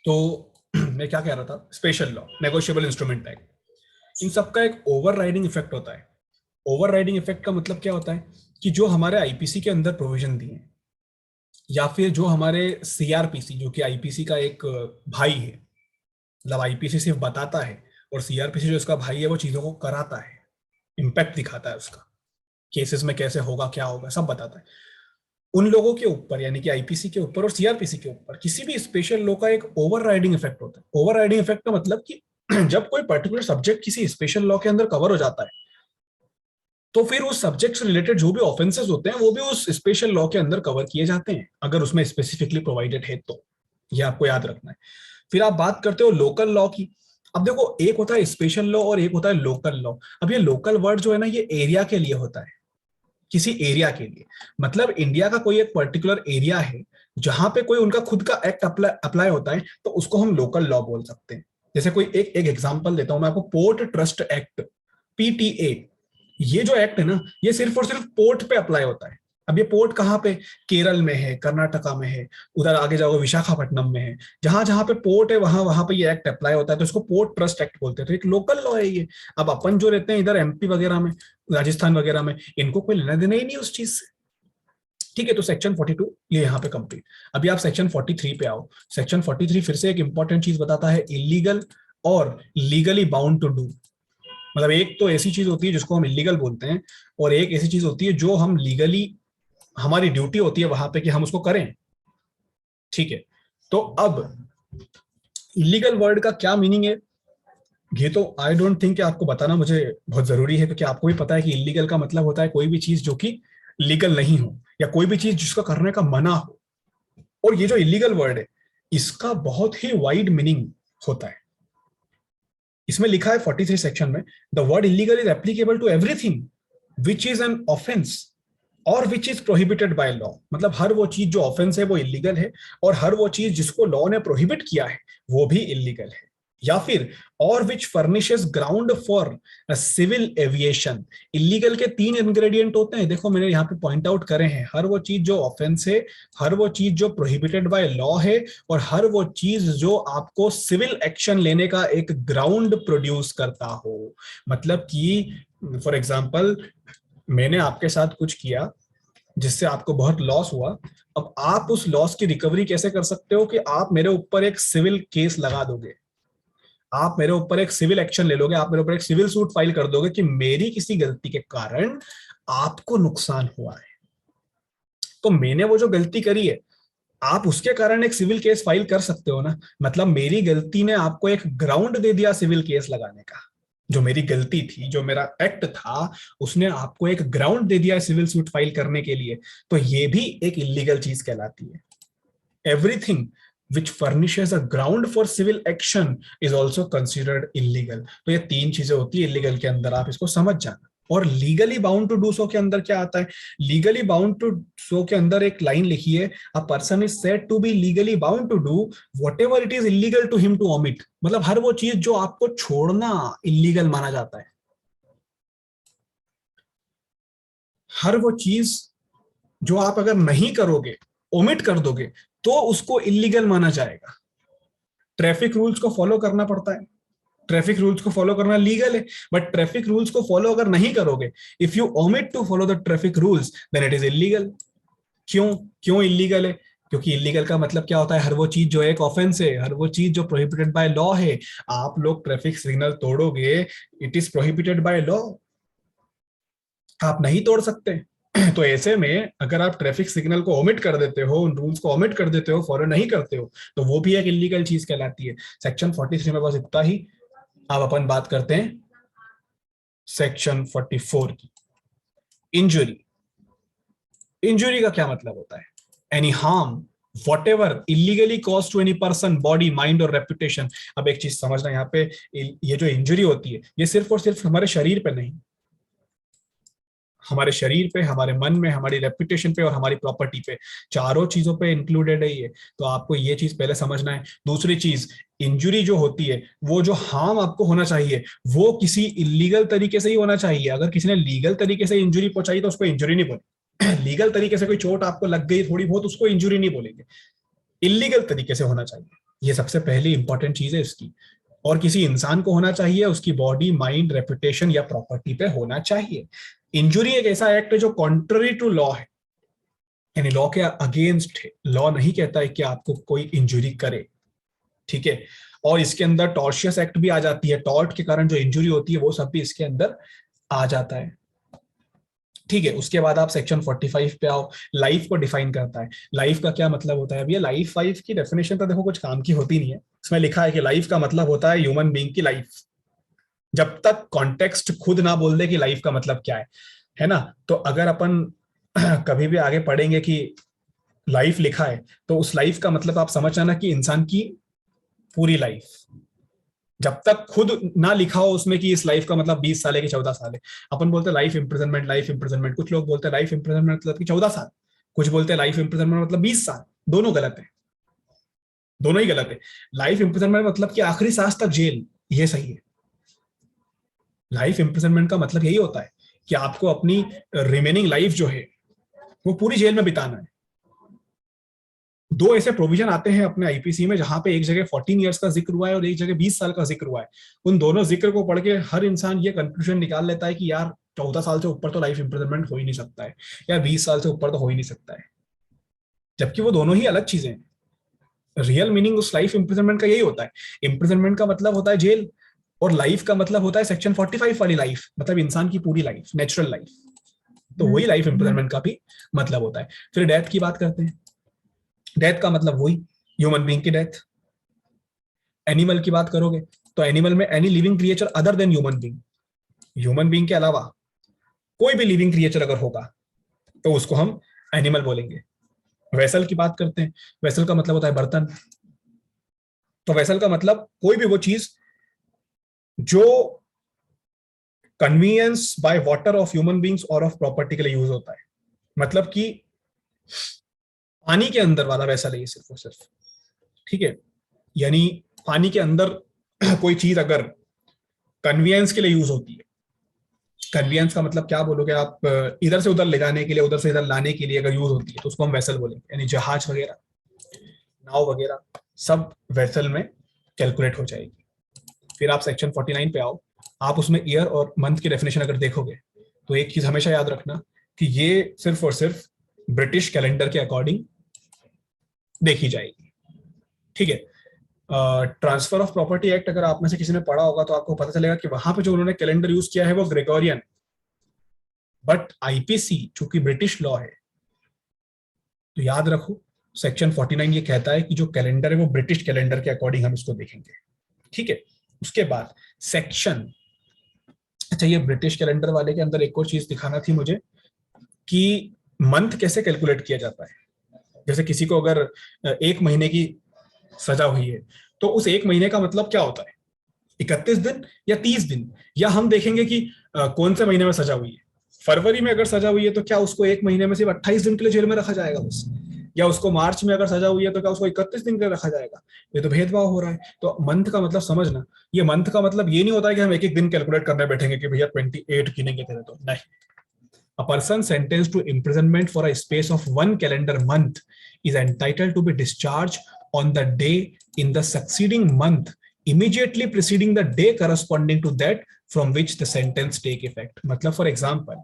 तो मैं क्या कह रहा था, special law, negotiable instrument act, इन सबका एक ओवर राइडिंग इफेक्ट होता है। ओवर राइडिंग इफेक्ट का मतलब क्या होता है कि जो हमारे आईपीसी के अंदर प्रोविजन दिए हैं, या फिर जो हमारे सीआरपीसी, जो कि आईपीसी का एक भाई है, मतलब आईपीसी सिर्फ बताता है और सीआरपीसी जो इसका भाई है वो चीजों को कराता है, इम्पैक्ट दिखाता है उसका, केसेस में कैसे होगा क्या होगा सब बताता है। उन लोगों के ऊपर यानी कि आईपीसी के ऊपर और सीआरपीसी के ऊपर किसी भी स्पेशल लॉ का एक ओवर राइडिंग इफेक्ट होता है। ओवर राइडिंग इफेक्ट का मतलब कि जब कोई पर्टिकुलर सब्जेक्ट किसी स्पेशल लॉ के अंदर कवर हो जाता है, तो फिर उस सब्जेक्ट से रिलेटेड जो भी ऑफेंसेस होते हैं वो भी उस स्पेशल लॉ के अंदर कवर किए जाते हैं, अगर उसमें स्पेसिफिकली प्रोवाइडेड है तो। ये आपको याद रखना है। फिर आप बात करते हो लोकल लॉ की। अब देखो, एक होता है स्पेशल लॉ और एक होता है लोकल लॉ। अब ये लोकल वर्ड जो है ना, ये एरिया के लिए होता है, किसी एरिया के लिए। मतलब इंडिया का कोई एक पर्टिकुलर एरिया है जहां पे कोई उनका खुद का एक्ट अप्लाई होता है, तो उसको हम लोकल लॉ बोल सकते हैं। जैसे कोई एक एक एग्जांपल देता हूं मैं आपको, पोर्ट ट्रस्ट एक्ट, पीटीए। ये जो एक्ट है ना, ये सिर्फ और सिर्फ पोर्ट पे अप्लाई होता है। अब ये पोर्ट कहाँ पे, केरल में है, कर्नाटका में है, उधर आगे जाओगे विशाखापट्टनम में है, जहां जहां पे पोर्ट है वहां वहां पे ये एक्ट अप्लाई होता है, तो इसको पोर्ट ट्रस्ट एक्ट बोलते हैं। तो एक लोकल लॉ है ये। अब अपन जो रहते हैं इधर एमपी वगैरह में, राजस्थान वगैरह में, इनको कोई लेना देना ही नहीं उस चीज से। ठीक है, तो सेक्शन 42 ये यहाँ पे कंप्लीट। अभी आप सेक्शन 43 पे आओ। सेक्शन 43 फिर से एक इंपॉर्टेंट चीज बताता है, इलीगल और लीगली बाउंड टू डू। मतलब एक तो ऐसी चीज होती है जिसको हम इलीगल बोलते हैं, और एक ऐसी चीज होती है जो हम लीगली, हमारी ड्यूटी होती है वहां पे कि हम उसको करें। ठीक है, तो अब इलीगल वर्ड का क्या मीनिंग है, ये तो आई डोंट थिंक कि आपको बताना मुझे बहुत जरूरी है, क्योंकि आपको भी पता है कि इलीगल का मतलब होता है कोई भी चीज जो कि लीगल नहीं हो, या कोई भी चीज जिसका करने का मना हो। और ये जो इलीगल वर्ड है, इसका बहुत ही वाइड मीनिंग होता है। इसमें लिखा है 43 सेक्शन में, the word illegal is applicable to everything which is an offence और which is prohibited by law. मतलब हर वो चीज जो ऑफेंस है वो इलीगल है, और हर वो चीज जिसको लॉ ने प्रोहिबिट किया है वो भी इलीगल है। या फिर और which furnishes ground for civil aviation. Illegal के 3 इंग्रेडिएंट होते हैं, देखो मैंने यहाँ पे पॉइंट आउट करे हैं। हर वो चीज जो ऑफेंस है, हर वो चीज जो प्रोहिबिटेड बाय लॉ है, और हर वो चीज जो आपको सिविल एक्शन लेने का एक ग्राउंड प्रोड्यूस करता हो। मतलब कि फॉर एग्जाम्पल, मैंने आपके साथ कुछ किया जिससे आपको बहुत लॉस हुआ। अब आप उस लॉस की रिकवरी कैसे कर सकते हो कि आप मेरे ऊपर एक सिविल केस लगा दोगे, आप मेरे ऊपर एक सिविल एक्शन ले लोगे, आप मेरे ऊपर एक सिविल सूट फाइल कर दोगे कि मेरी किसी गलती के कारण आपको नुकसान हुआ है। तो मैंने वो जो गलती करी है, आप उसके कारण एक सिविल केस फाइल कर सकते हो ना। मतलब मेरी गलती ने आपको एक ग्राउंड दे दिया सिविल केस लगाने का। जो मेरी गलती थी, जो मेरा एक्ट था, उसने आपको एक ग्राउंड दे दिया सिविल सूट फाइल करने के लिए। तो ये भी एक इलीगल चीज कहलाती है। Everything which furnishes a ground for civil action is also considered illegal। तो ये 3 चीजें होती है इलीगल के अंदर, आप इसको समझ जाना। और legally bound to do so के अंदर क्या आता है, लीगली बाउंड टू सो के अंदर एक लाइन लिखी है, a person is said to be legally bound to do whatever it is illegal to him to omit. मतलब हर वो चीज जो आपको छोड़ना इलीगल माना जाता है, हर वो चीज जो आप अगर नहीं करोगे, ओमिट कर दोगे, तो उसको इलीगल माना जाएगा। ट्रैफिक रूल्स को फॉलो करना पड़ता है, ट्रैफिक रूल्स को फॉलो करना लीगल है, बट ट्रैफिक रूल्स को फॉलो अगर नहीं करोगे, if you omit to follow the traffic rules, then it is illegal. क्यों, क्यों इलीगल है? क्योंकि इलीगल का मतलब क्या होता है, हर वो चीज जो एक ऑफेंस है, हर वो चीज जो प्रोहिबिटेड बाय लॉ है। आप लोग ट्रैफिक सिग्नल तोड़ोगे, it is prohibited by law, आप नहीं तोड़ सकते। तो ऐसे में अगर आप ट्रैफिक सिग्नल को ओमिट कर देते हो, उन रूल्स को ओमिट कर देते हो, फॉलो नहीं करते हो, तो वो भी एक इलीगल चीज कहलाती है। सेक्शन 43 में बस इतना ही। अब अपन बात करते हैं सेक्शन 44 की, इंजुरी। इंजुरी का क्या मतलब होता है, any harm whatever illegally cause to any person, body, mind और रेपुटेशन। अब एक चीज समझना यहाँ पे, ये जो इंजुरी होती है ये सिर्फ और सिर्फ हमारे शरीर पे नहीं, हमारे शरीर पे, हमारे मन में, हमारी रेपुटेशन पे और हमारी प्रॉपर्टी पे, चारों चीजों पे इंक्लूडेड है ये। तो आपको ये चीज पहले समझना है। दूसरी चीज, इंजुरी जो होती है, वो जो हार्म आपको होना चाहिए वो किसी इलीगल तरीके से ही होना चाहिए। अगर किसी ने लीगल तरीके से इंजुरी पहुंचाई तो उसको इंजुरी नहीं बोलेंगे। लीगल तरीके से कोई चोट आपको लग गई थोड़ी बहुत, उसको इंजुरी नहीं बोलेंगे। इलीगल तरीके से होना चाहिए, ये सबसे पहली इंपॉर्टेंट चीज है इसकी। और किसी इंसान को होना चाहिए, उसकी बॉडी, माइंड, रेपुटेशन या प्रॉपर्टी पे होना चाहिए। इंजुरी एक ऐसा एक्ट है जो कॉन्ट्ररी टू लॉ है, यानी लॉ के अगेंस्ट है। लॉ नहीं कहता है कि आपको कोई इंजुरी करे, ठीक है। और इसके अंदर टॉर्शियस एक्ट भी आ जाती है, टॉर्ट के कारण जो इंजुरी होती है वो सब भी इसके अंदर आ जाता है, ठीक है। उसके बाद आप सेक्शन 45 पे आओ। लाइफ को डिफाइन करता है। लाइफ का क्या मतलब होता है? अब ये लाइफ वाइफ की डेफिनेशन तो देखो कुछ काम की होती नहीं है। इसमें लिखा है कि लाइफ का मतलब होता है ह्यूमन बीइंग की लाइफ, जब तक कॉन्टेक्स्ट खुद ना बोल दे कि लाइफ का मतलब क्या है ना। तो अगर अपन कभी भी आगे पढ़ेंगे कि लाइफ लिखा है, तो उस लाइफ का मतलब आप समझ आना कि इंसान की पूरी लाइफ, जब तक खुद ना लिखा हो उसमें कि इस लाइफ का मतलब 20 साल है कि 14 साल है। अपन बोलते हैं लाइफ इंप्रिजनमेंट, लाइफ इंप्रिजनमेंट। कुछ लोग बोलते हैं लाइफ इंप्रिजनमेंट मतलब कि 14 साल, कुछ बोलते हैं लाइफ इंप्रिजनमेंट मतलब 20 साल। दोनों गलत है, दोनों ही गलत है। लाइफ इंप्रिजनमेंट मतलब कि आखिरी सांस तक जेल, ये सही है। लाइफ इंप्रिजनमेंट का मतलब यही होता है कि आपको अपनी रिमेनिंग लाइफ जो है वो पूरी जेल में बिताना है। दो ऐसे प्रोविजन आते हैं अपने आईपीसी में, जहां पे एक जगह 14 ईयर्स का जिक्र हुआ है और एक जगह 20 साल का जिक्र हुआ है। उन दोनों जिक्र को पढ़ के हर इंसान ये कंक्लूजन निकाल लेता है कि यार 14 साल से ऊपर तो लाइफ इंप्रिजनमेंट हो ही नहीं सकता है, या 20 साल से ऊपर तो हो ही नहीं सकता है, जबकि वो दोनों ही अलग चीजें हैं। रियल मीनिंग उस लाइफ इंप्रिजनमेंट का यही होता है। इंप्रिजनमेंट का मतलब होता है जेल, और लाइफ का मतलब होता है सेक्शन 45 वाली लाइफ, मतलब इंसान की पूरी लाइफ, नेचुरल लाइफ। तो वही लाइफ इंप्रिजनमेंट का भी मतलब होता है। फिर डेथ की बात करते हैं। डेथ का मतलब वही ह्यूमन बीइंग की डेथ। एनिमल की बात करोगे तो एनिमल में any living creature other than human being, human being के अलावा कोई भी लिविंग क्रिएचर अगर होगा तो उसको हम एनिमल बोलेंगे। वेसल की बात करते हैं। वेसल का मतलब होता है बर्तन। तो वेसल का मतलब कोई भी वो चीज जो convenience by water of human beings और ऑफ प्रॉपर्टी के लिए यूज होता है। मतलब कि पानी के अंदर वाला वेसल है ये सिर्फ और सिर्फ, ठीक है। यानी पानी के अंदर कोई चीज अगर कन्वीनियंस के लिए यूज होती है, कन्वीनियंस का मतलब क्या बोलोगे आप, इधर से उधर ले जाने के लिए, उधर से इधर लाने के लिए अगर यूज होती है तो उसको हम वेसल बोलेंगे। यानी जहाज वगैरह, नाव वगैरह सब वेसल में कैलकुलेट हो जाएगी। फिर आप सेक्शन 49 पे आओ। आप उसमें ईयर और मंथ की डेफिनेशन अगर देखोगे तो एक चीज हमेशा याद रखना कि ये सिर्फ और सिर्फ ब्रिटिश कैलेंडर के अकॉर्डिंग देखी जाएगी, ठीक है। ट्रांसफर ऑफ प्रॉपर्टी एक्ट अगर आप में से किसी ने पढ़ा होगा तो आपको पता चलेगा कि वहां पे जो उन्होंने कैलेंडर यूज किया है वो ग्रेगोरियन, बट आईपीसी चूंकि ब्रिटिश लॉ है तो याद रखो सेक्शन 49 ये कहता है कि जो कैलेंडर है वो ब्रिटिश कैलेंडर के अकॉर्डिंग हम इसको देखेंगे, ठीक है। उसके बाद सेक्शन, अच्छा ये ब्रिटिश कैलेंडर वाले के अंदर एक और चीज दिखाना थी मुझे कि मंथ कैसे कैलकुलेट किया जाता है। जैसे किसी को अगर 1 महीने की सजा हुई है तो उस 1 महीने का मतलब क्या होता है, 31 दिन या 30 दिन, या हम देखेंगे कि कौन से महीने में सजा हुई है। फरवरी में अगर सजा हुई है तो क्या उसको 1 महीने में सिर्फ 28 दिन के लिए जेल में रखा जाएगा बस, या उसको मार्च में अगर सजा हुई है तो क्या उसको 31 दिन के लिए रखा जाएगा। ये तो भेदभाव हो रहा है। तो मंथ का मतलब समझना, ये मंथ का मतलब ये नहीं होता है कि हम एक एक दिन कैलकुलेट करने बैठेंगे कि भैया 28 गिनेंगे तेरे, तो नहीं। A person sentenced to imprisonment for a space of 1 calendar month is entitled to be discharged on the day in the succeeding month immediately preceding the day corresponding to that from which the sentence take effect. मतलब for example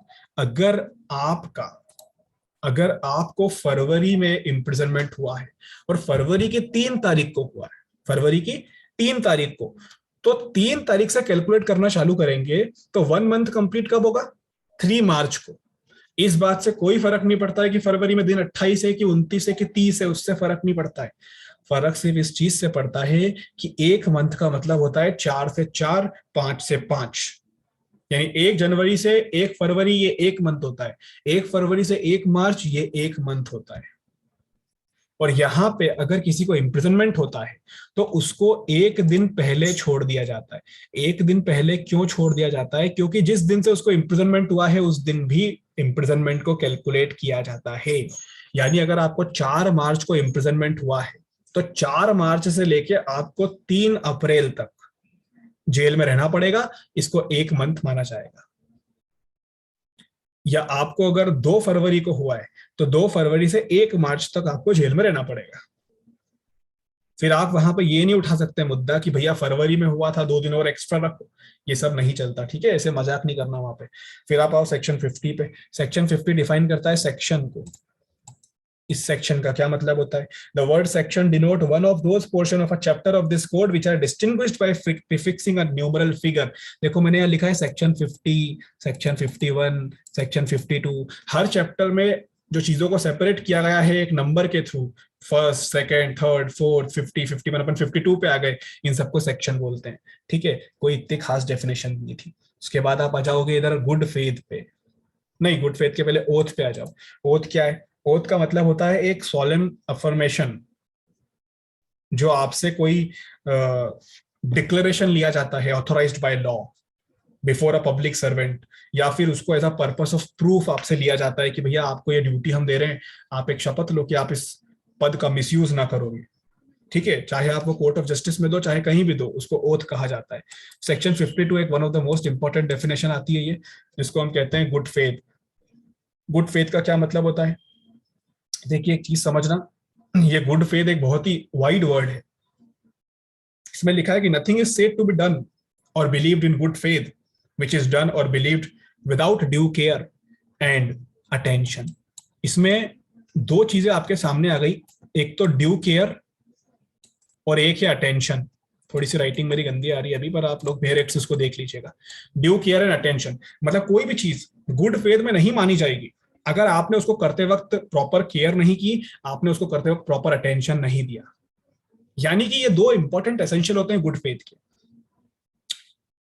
अगर आपको फरवरी में imprisonment हुआ है और फरवरी की 3 तारीख को हुआ है, फरवरी की 3 तारीख को, तो 3 तारीख से कैलकुलेट करना चालू करेंगे तो 1 मंथ कंप्लीट कब होगा, 3 मार्च को। इस बात से कोई फर्क नहीं पड़ता है कि फरवरी में दिन 28 है कि 29 है कि 30 है, उससे फर्क नहीं पड़ता है। फर्क सिर्फ इस चीज से पड़ता है कि 1 मंथ का मतलब होता है 4 से 4, 5 से 5। यानी 1 जनवरी से 1 फरवरी ये 1 मंथ होता है, 1 फरवरी से 1 मार्च ये 1 मंथ होता है। और यहां पे अगर किसी को इम्प्रिजनमेंट होता है तो उसको 1 दिन पहले छोड़ दिया जाता है। 1 दिन पहले क्यों छोड़ दिया जाता है? क्योंकि जिस दिन से उसको इम्प्रिजनमेंट हुआ है उस दिन भी इम्प्रिजनमेंट को कैलकुलेट किया जाता है। यानी अगर आपको 4 मार्च को इम्प्रिजनमेंट हुआ है तो 4 मार्च से लेके आपको 3 अप्रैल तक जेल में रहना पड़ेगा, इसको 1 मंथ माना जाएगा। या आपको अगर 2 फरवरी को हुआ है तो 2 फरवरी से 1 मार्च तक आपको जेल में रहना पड़ेगा। फिर आप वहां पे ये नहीं उठा सकते मुद्दा कि भैया फरवरी में हुआ था, 2 दिन और एक्स्ट्रा रखो, ये सब नहीं चलता, ठीक है, ऐसे मजाक नहीं करना वहां पे। फिर आप आओ सेक्शन 50 पे। सेक्शन 50 डिफाइन करता है सेक्शन को। इस सेक्शन का क्या मतलब होता है? The word section denote one of those portion of a chapter of this code which are distinguished by prefixing a numeral figure. देखो मैंने यहाँ लिखा है सेक्शन 50, सेक्शन 51, सेक्शन 52। हर चैप्टर में जो चीजों को सेपरेट किया गया है एक नंबर के through, first, second, third, fourth, 50, 51, अपन 52 पे आ गए, इन सबको सेक्शन बोलते हैं, ठीक है। कोई इतनी खास डेफिनेशन नहीं थी। उसके बाद आप आ जाओगे इधर गुड फेथ पे। नहीं, गुड फेथ के पहले ओथ पे आ जाओ। ओथ क्या है? ओथ का मतलब होता है एक सॉलेम अफर्मेशन, जो आपसे कोई डिक्लेरेशन लिया जाता है authorised by law before a public servant, या फिर उसको as a purpose of proof आपसे लिया जाता है कि भैया आपको ये ड्यूटी हम दे रहे हैं, आप एक शपथ लो कि आप इस पद का मिसयूज ना करोगे, ठीक है। चाहे आपको कोर्ट ऑफ जस्टिस में दो, चाहे कहीं भी दो, उसको ओथ कहा जाता है। सेक्शन 52 एक one of the most important definition आती है ये, जिसको हम कहते हैं गुड फेथ। गुड फेथ का क्या मतलब होता है? देखिए एक चीज समझना, ये गुड फेथ एक बहुत ही वाइड वर्ड है। इसमें लिखा है कि nothing is said to be done और believed in good faith which is done और believed without due care and attention. इसमें दो चीजें आपके सामने आ गई, एक तो ड्यू केयर और एक है अटेंशन। थोड़ी सी राइटिंग मेरी गंदी आ रही है अभी, पर आप लोग बेहद इसको देख लीजिएगा। ड्यू केयर एंड अटेंशन मतलब कोई भी चीज गुड फेथ में नहीं मानी जाएगी अगर आपने उसको करते वक्त प्रॉपर केयर नहीं की, आपने उसको करते वक्त प्रॉपर अटेंशन नहीं दिया। यानी कि ये दो इंपॉर्टेंट एसेंशियल होते हैं गुड फेथ के।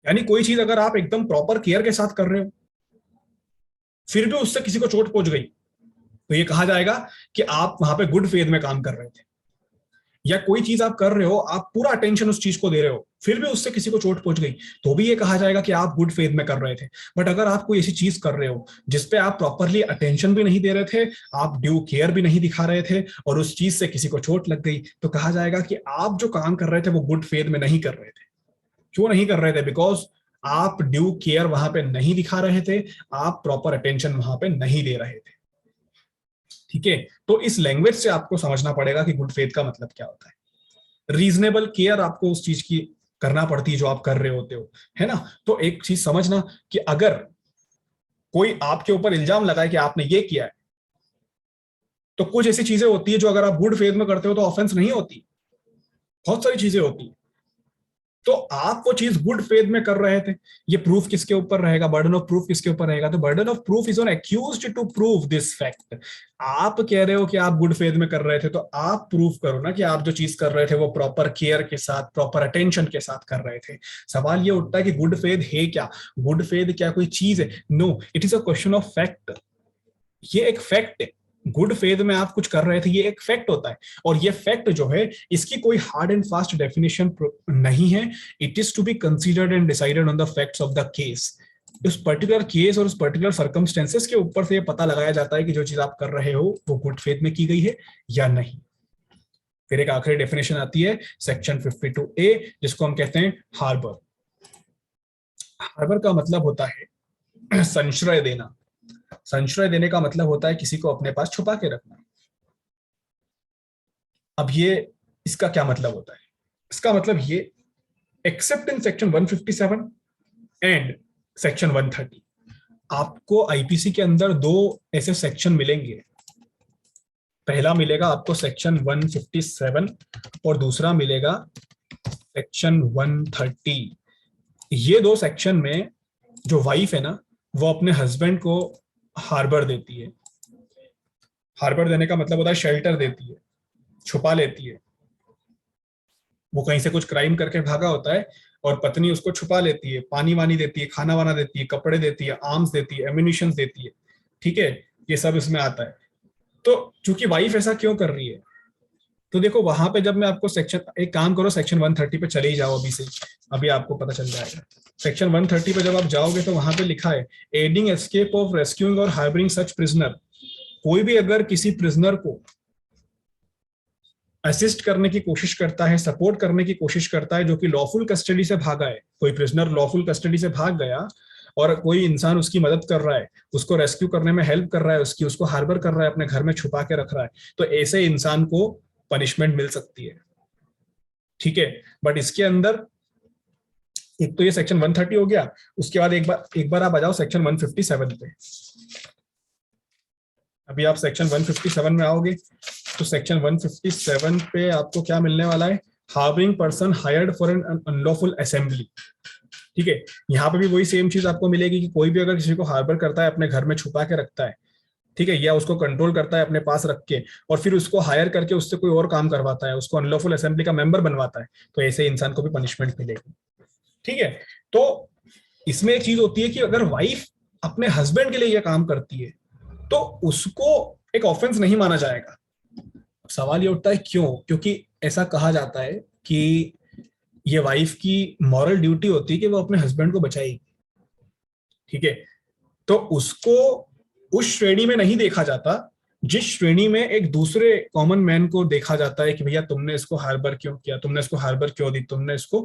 यानी कोई चीज अगर आप एकदम प्रॉपर केयर के साथ कर रहे हो, फिर भी उससे किसी को चोट पहुंच गई, तो ये कहा जाएगा कि आप वहां पे गुड फेथ में काम कर रहे थे। या कोई चीज आप कर रहे हो, आप पूरा अटेंशन उस चीज को दे रहे हो, फिर भी उससे किसी को चोट पहुंच गई, तो भी ये कहा जाएगा कि आप गुड फेथ में कर रहे थे। बट अगर आप कोई ऐसी चीज कर रहे हो जिसपे आप प्रॉपरली अटेंशन भी नहीं दे रहे थे, आप ड्यू केयर भी नहीं दिखा रहे थे, और उस चीज से किसी को चोट लग गई, तो कहा जाएगा कि आप जो काम कर रहे थे वो गुड फेथ में नहीं कर रहे थे। क्यों नहीं कर रहे थे? बिकॉज आप ड्यू केयर वहां पे नहीं दिखा रहे थे, आप प्रॉपर अटेंशन वहां पे नहीं दे रहे थे, ठीक है। तो इस लैंग्वेज से आपको समझना पड़ेगा कि गुड फेथ का मतलब क्या होता है। रीजनेबल केयर आपको उस चीज की करना पड़ती है जो आप कर रहे होते हो, है ना। तो एक चीज समझना कि अगर कोई आपके ऊपर इल्जाम लगाए कि आपने ये किया है, तो कुछ ऐसी चीजें होती है जो अगर आप गुड फेथ में करते हो तो ऑफेंस नहीं होती, बहुत सारी चीजें होती है। तो आप वो चीज गुड फेथ में कर रहे थे, ये प्रूफ किसके ऊपर रहेगा? बर्डन ऑफ प्रूफ किसके ऊपर रहेगा? तो burden of proof is on accused to prove this fact. आप कह रहे हो कि आप गुड फेथ में कर रहे थे, तो आप प्रूफ करो ना कि आप जो चीज कर रहे थे वो प्रॉपर केयर के साथ, प्रॉपर अटेंशन के साथ कर रहे थे। सवाल ये उठता है कि गुड फेथ है क्या? गुड फेथ क्या कोई चीज है? No, it is a question of fact. ये एक फैक्ट है। गुड फेथ में आप कुछ कर रहे थे, ये एक फैक्ट होता है। और ये फैक्ट जो है, इसकी कोई हार्ड एंड फास्ट डेफिनेशन नहीं है। It is to be considered and decided on the facts of the case. उस पर्टिकुलर केस और उस पर्टिकुलर सर्कमस्टेंसेस के ऊपर से ये पता लगाया जाता है कि जो चीज आप कर रहे हो वो गुड फेथ में की गई है या नहीं। फिर एक आखिरी डेफिनेशन आती है सेक्शन 52A, जिसको हम कहते हैं हार्बर। हार्बर का मतलब होता है संश्रय देना। संश्रय देने का मतलब होता है किसी को अपने पास छुपा के रखना। अब ये इसका क्या मतलब होता है? इसका मतलब ये, accept in section 157 and section 130, आपको आईपीसी के अंदर दो ऐसे सेक्शन मिलेंगे। पहला मिलेगा आपको सेक्शन 157 और दूसरा मिलेगा सेक्शन 130। ये दो सेक्शन में जो वाइफ है ना, वो अपने हस्बैंड को हार्बर देती है। हार्बर देने का मतलब होता है शेल्टर देती है, छुपा लेती है। वो कहीं से कुछ क्राइम करके भागा होता है और पत्नी उसको छुपा लेती है, पानी वानी देती है, खाना वाना देती है, कपड़े देती है, आर्म्स देती है, एम्यूनिशन देती है, ठीक है। ये सब इसमें आता है। तो चूंकि वाइफ ऐसा क्यों कर रही है, तो देखो वहां पे जब मैं आपको सेक्शन, एक काम करो सेक्शन 130 पे चले ही जाओ अभी से, अभी आपको पता चल जाएगा। सेक्शन 130 पे जब आप जाओगे तो वहां पे लिखा है एडिंग एस्केप ऑफ रेस्क्यूइंग और हार्बरिंग सच प्रिजनर। कोई भी अगर किसी प्रिजनर को असिस्ट करने की कोशिश करता है, सपोर्ट करने की कोशिश करता है, जो कि लॉफुल कस्टडी से भागा है, कोई प्रिजनर लॉफुल कस्टडी से भाग गया और कोई इंसान उसकी मदद कर रहा है, उसको रेस्क्यू करने में हेल्प कर रहा है, उसको हार्बर कर रहा है, अपने घर में छुपा के रख रहा है, तो ऐसे इंसान को पनिशमेंट मिल सकती है। ठीक है, बट इसके अंदर एक तो ये सेक्शन 130 हो गया, उसके बाद एक बार आप आ जाओ सेक्शन 157 पे। अभी आप सेक्शन 157 में आओगे तो सेक्शन 157 पे आपको क्या मिलने वाला है, harbouring person hired for an unlawful assembly. ठीक है, यहाँ पे भी वही सेम चीज आपको मिलेगी कि कोई भी अगर किसी को हार्बर करता है, अपने घर में छुपा के रखता है, ठीक है, या उसको कंट्रोल करता है अपने पास रख के, और फिर उसको हायर करके उससे कोई और काम करवाता है, उसको अनलॉफुल असेंबली का मेंबर बनवाता है, तो ऐसे इंसान को भी पनिशमेंट मिलेगी। ठीक है, तो इसमें एक चीज होती है कि अगर वाइफ अपने हस्बैंड के लिए यह काम करती है तो उसको एक ऑफेंस नहीं माना जाएगा। सवाल ये उठता है क्यों, क्योंकि ऐसा कहा जाता है कि ये वाइफ की मॉरल ड्यूटी होती है कि वो अपने हस्बैंड को बचाएगी। ठीक है, तो उसको उस श्रेणी में नहीं देखा जाता जिस श्रेणी में एक दूसरे कॉमन मैन को देखा जाता है कि भैया तुमने इसको हार्बर क्यों किया, तुमने इसको हार्बर क्यों दी, तुमने इसको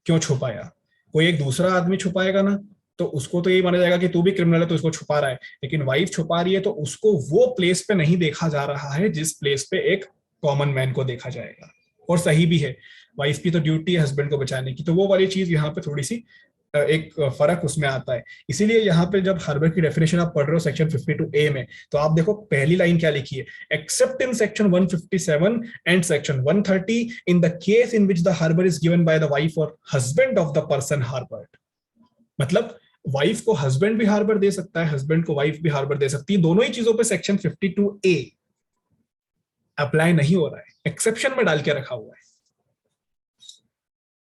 क्यों छुपाया। कोई एक दूसरा आदमी छुपाएगा ना, तो उसको तो यही माना जाएगा कि तू भी क्रिमिनल है तो इसको छुपा रहा है, लेकिन वाइफ छुपा रही है तो उसको वो प्लेस पे नहीं देखा जा रहा है जिस प्लेस पे एक कॉमन मैन को देखा जाएगा। और सही भी है, वाइफ की तो ड्यूटी है हस्बैंड को बचाने की, तो वो वाली चीज यहाँ पे थोड़ी सी एक फर्क उसमें आता है। इसीलिए यहाँ पे जब हार्बर की डेफिनेशन आप पढ़ रहे हो सेक्शन 52A में, तो आप देखो पहली लाइन क्या लिखी है, except in section 157 and section 130 in the case in which the harbour is given by the wife और husband of the person harboured. मतलब वाइफ को हस्बैंड भी हार्बर दे सकता है, हस्बैंड को वाइफ भी हार्बर दे सकती है, दोनों ही चीजों पे सेक्शन 52A अप्लाई नहीं हो रहा है, एक्सेप्शन में डाल के रखा हुआ है।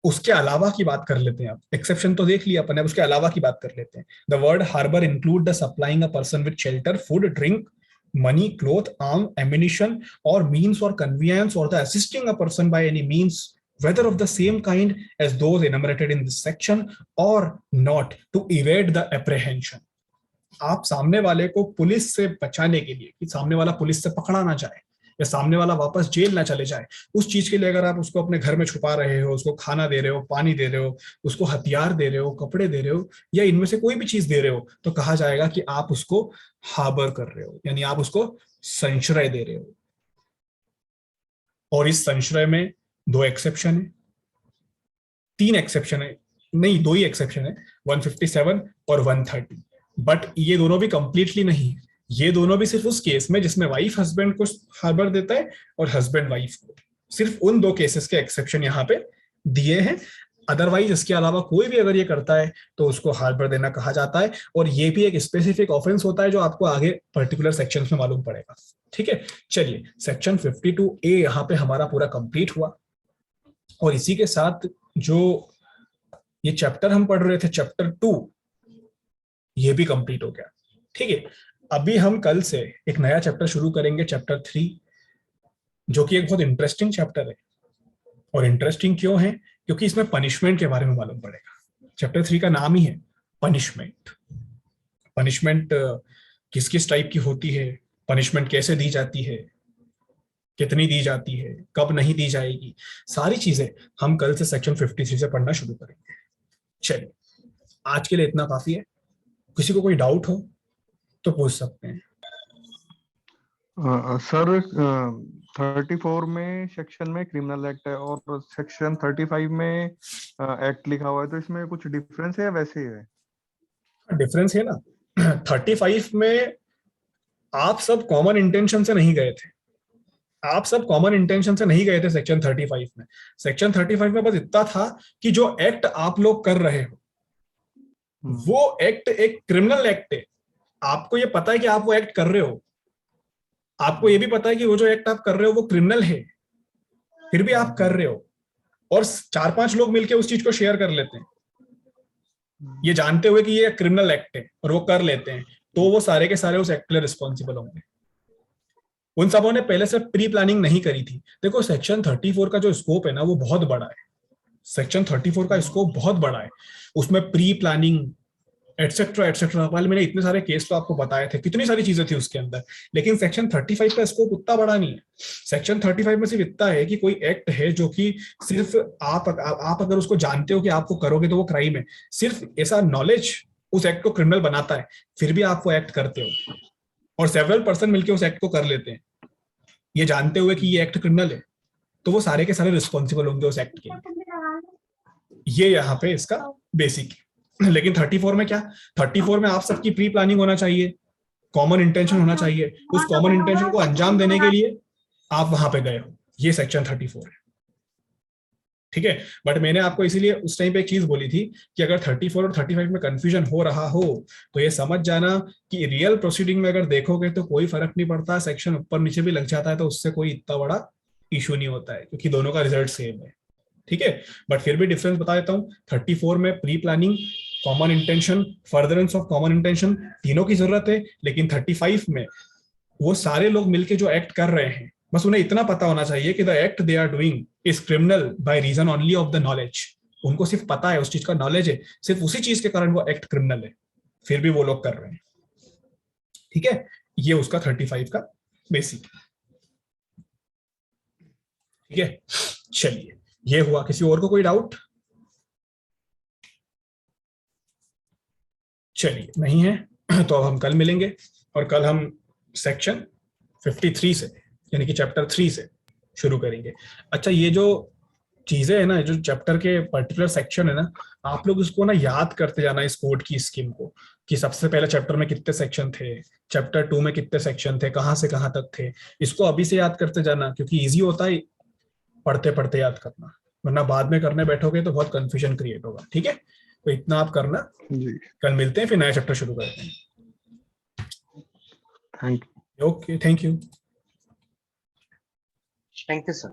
उसके अलावा की बात कर लेते हैं, आप एक्सेप्शन तो देख लिया अपन, अब उसके अलावा की बात कर लेते हैं। The word harbour include the supplying a person with shelter, food, drink, money, cloth, arm, ammunition, or means or conveyance, or the assisting a person by any means, whether of the same kind as those enumerated in this section, or not, to evade the apprehension. आप सामने वाले को police से बचाने के लिए, कि सामने वाला पुलिस से पकड़ा ना जाए या सामने वाला वापस जेल ना चले जाए, उस चीज के लिए अगर आप उसको अपने घर में छुपा रहे हो, उसको खाना दे रहे हो, पानी दे रहे हो, उसको हथियार दे रहे हो, कपड़े दे रहे हो, या इनमें से कोई भी चीज दे रहे हो, तो कहा जाएगा कि आप उसको हार्बर कर रहे हो, यानी आप उसको संश्रय दे रहे हो। और इस संश्रय में दो एक्सेप्शन है, तीन एक्सेप्शन है, नहीं दो ही एक्सेप्शन है, 157 और 130। बट ये दोनों भी कंप्लीटली नहीं है, ये दोनों भी सिर्फ उस केस में जिसमें वाइफ हस्बैंड को हार्बर देता है और हस्बैंड वाइफ को, सिर्फ उन दो केसेस के एक्सेप्शन यहाँ पे दिए हैं। अदरवाइज इसके अलावा कोई भी अगर ये करता है तो उसको हार्बर देना कहा जाता है, और ये भी एक स्पेसिफिक ऑफेंस होता है जो आपको आगे पर्टिकुलर सेक्शंस में मालूम पड़ेगा। ठीक है, चलिए सेक्शन 52A यहाँ पे हमारा पूरा कंप्लीट हुआ, और इसी के साथ जो ये चैप्टर हम पढ़ रहे थे चैप्टर 2, ये भी कंप्लीट हो गया। ठीक है, अभी हम कल से एक नया चैप्टर शुरू करेंगे, चैप्टर 3, जो कि एक बहुत इंटरेस्टिंग चैप्टर है। और इंटरेस्टिंग क्यों है, क्योंकि इसमें पनिशमेंट के बारे में मालूम पड़ेगा। चैप्टर 3 का नाम ही है पनिशमेंट। पनिशमेंट किस किस टाइप की होती है, पनिशमेंट कैसे दी जाती है, कितनी दी जाती है, कब नहीं दी जाएगी, सारी चीजें हम कल से सेक्शन 53 से पढ़ना शुरू करेंगे। चलिए, आज के लिए इतना काफी है। किसी को कोई डाउट हो तो पूछ सकते हैं। सर 34 में सेक्शन में क्रिमिनल एक्ट है और सेक्शन 35 में एक्ट लिखा हुआ है, तो इसमें कुछ डिफरेंस है या वैसे ही है? डिफरेंस है ना। 35 में आप सब कॉमन इंटेंशन से नहीं गए थे, आप सब कॉमन इंटेंशन से नहीं गए थे सेक्शन 35 में। सेक्शन 35 में बस इतना था कि जो एक्ट आप लोग कर रहे हो वो एक्ट एक क्रिमिनल एक्ट है। आपको ये पता है कि आप वो एक्ट कर रहे हो, आपको ये भी पता है कि वो जो एक्ट आप कर रहे हो वो क्रिमिनल है, फिर भी आप कर रहे हो, और 4-5 लोग मिलकर उस चीज को शेयर कर लेते हैं ये जानते हुए कि ये क्रिमिनल एक्ट है, और वो कर लेते हैं, तो वो सारे के सारे उस एक्ट के लिए रिस्पॉन्सिबल होंगे। उन सबों ने पहले से प्री प्लानिंग नहीं करी थी। देखो सेक्शन 34 का जो स्कोप है ना वो बहुत बड़ा है। सेक्शन 34 का स्कोप बहुत बड़ा है, उसमें प्री प्लानिंग एटसेट्रा एटसेट्रा, वाले मैंने इतने सारे केस तो आपको बताए थे, कितनी सारी चीजें थी उसके अंदर। लेकिन सेक्शन 35 का स्कोप उतना बड़ा नहीं है। सेक्शन 35 में सिर्फ इतना है कि कोई एक्ट है जो कि सिर्फ आप अगर उसको जानते हो कि आपको करोगे तो वो क्राइम है, सिर्फ ऐसा नॉलेज उस एक्ट को क्रिमिनल बनाता है, फिर भी आप वो एक्ट करते हो, और सेवरल पर्सन मिलकर उस एक्ट को कर लेते हैं ये जानते हुए कि ये एक्ट क्रिमिनल है, तो वो सारे के सारे रिस्पॉन्सिबल होंगे उस एक्ट के लिए। ये यहाँ पे इसका बेसिक है। लेकिन 34 में क्या, 34 में आप सबकी प्री प्लानिंग होना चाहिए, कॉमन इंटेंशन होना चाहिए, उस कॉमन इंटेंशन को अंजाम देने के लिए आप वहां पे गए हो, ये सेक्शन 34 है, ठीक है। बट मैंने आपको इसीलिए उस टाइम पे एक चीज बोली थी कि अगर 34 और 35 में कंफ्यूजन हो रहा हो तो ये समझ जाना कि रियल प्रोसीडिंग में अगर देखोगे तो कोई फर्क नहीं पड़ता, सेक्शन ऊपर नीचे भी लग जाता है तो उससे कोई इतना बड़ा इशू नहीं होता है, क्योंकि दोनों का रिजल्ट सेम है, ठीक है। बट फिर भी डिफरेंस बता देता हूँ, 34 में pre planning, common intention, furtherance of common intention तीनों की जरूरत है, लेकिन 35 में वो सारे लोग मिलके जो एक्ट कर रहे हैं बस उन्हें इतना पता होना चाहिए कि the act they are doing is criminal by reason only of the knowledge, उनको सिर्फ पता है, उस चीज का नॉलेज है, सिर्फ उसी चीज के कारण वो एक्ट क्रिमिनल है, फिर भी वो लोग कर रहे हैं, ठीक है। ये उसका 35 का बेसिक, ठीक है। चलिए ये हुआ, किसी और को कोई डाउट? चलिए नहीं है तो अब हम कल मिलेंगे और कल हम सेक्शन 53 से यानी कि चैप्टर 3 से शुरू करेंगे। अच्छा ये जो चीजें है ना, जो चैप्टर के पर्टिकुलर सेक्शन है ना, आप लोग इसको ना याद करते जाना इस कोड की स्कीम को, कि सबसे पहले चैप्टर में कितने सेक्शन थे, चैप्टर 2 में कितने सेक्शन थे, कहाँ से कहाँ तक थे, इसको अभी से याद करते जाना, क्योंकि इजी होता है पढ़ते पढ़ते याद करना, वरना बाद में करने बैठोगे तो बहुत कंफ्यूजन क्रिएट होगा, ठीक है। तो इतना आप करना, जी, कल मिलते हैं, फिर नया चैप्टर शुरू करते हैं। Thank you. Okay, thank you. Thank you, sir.